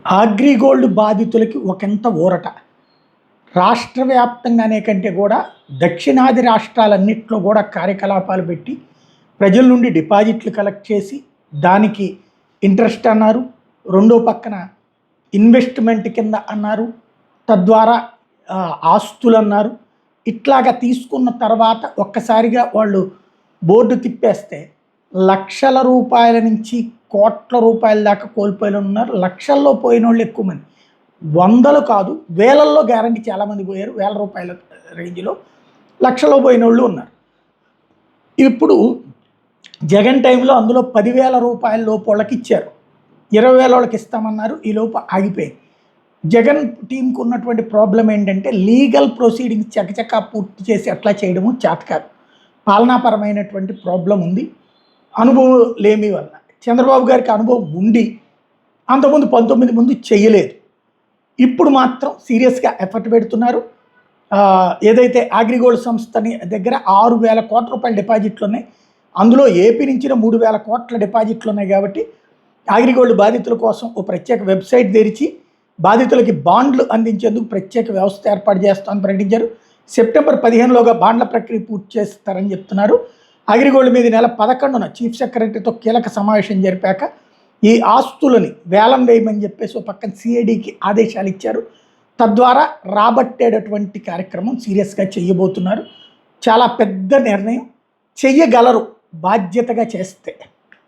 అగ్రిగోల్డ్ బాధితులకి ఒకంత ఊరట. రాష్ట్ర వ్యాప్తంగానే కంటే కూడా దక్షిణాది రాష్ట్రాలన్నింటిలో కూడా కార్యకలాపాలు పెట్టి ప్రజల నుండి డిపాజిట్లు కలెక్ట్ చేసి దానికి ఇంట్రెస్ట్ అన్నారు, రెండో పక్కన ఇన్వెస్ట్మెంట్ కింద అన్నారు, తద్వారా ఆస్తులు అన్నారు. ఇట్లాగా తీసుకున్న తర్వాత ఒక్కసారిగా వాళ్ళు బోర్డు తిప్పేస్తే లక్షల రూపాయల నుంచి కోట్ల రూపాయల దాకా కోల్పోయిన ఉన్నారు. లక్షల్లో పోయిన వాళ్ళు ఎక్కువ మంది, వందలు కాదు వేలల్లో గ్యారంటీ చాలామంది పోయారు. వేల రూపాయల రేంజ్లో లక్షలో పోయిన వాళ్ళు ఉన్నారు. ఇప్పుడు జగన్ టైంలో అందులో 10,000 రూపాయల లోపు వాళ్ళకి ఇచ్చారు, 20,000 వాళ్ళకి ఇస్తామన్నారు, ఈ లోపు ఆగిపోయింది. జగన్ టీంకు ఉన్నటువంటి ప్రాబ్లం ఏంటంటే లీగల్ ప్రొసీడింగ్స్ చకచకా పూర్తి చేసి అట్లా చేయడము చేతకాదు. పాలనాపరమైనటువంటి ప్రాబ్లం ఉంది, అనుభవం లేమి వల్ల. చంద్రబాబు గారికి అనుభవం ఉండి అంతకుముందు 19 ముందు చేయలేదు, ఇప్పుడు మాత్రం సీరియస్గా ఎఫర్ట్ పెడుతున్నారు. ఏదైతే అగ్రిగోల్డ్ సంస్థని దగ్గర 6,000 కోట్ల రూపాయల డిపాజిట్లు ఉన్నాయి, అందులో ఏపీ నుంచి 3,000 కోట్ల డిపాజిట్లు ఉన్నాయి. కాబట్టి అగ్రిగోల్డ్ బాధితుల కోసం ఓ ప్రత్యేక వెబ్సైట్ తెరిచి బాధితులకి బాండ్లు అందించేందుకు ప్రత్యేక వ్యవస్థ ఏర్పాటు చేస్తామని ప్రకటించారు. సెప్టెంబర్ 15లోగా బాండ్ల ప్రక్రియ పూర్తి చేస్తారని చెప్తున్నారు. అగ్రిగోల్డ్ మీద నెల 11న చీఫ్ సెక్రటరీతో కీలక సమావేశం జరిపాక ఈ ఆస్తులని వేలం వేయమని చెప్పేసి పక్కన సిఐడికి ఆదేశాలు ఇచ్చారు. తద్వారా రాబట్టేటటువంటి కార్యక్రమం సీరియస్గా చేయబోతున్నారు. చాలా పెద్ద నిర్ణయం, చెయ్యగలరు బాధ్యతగా చేస్తే.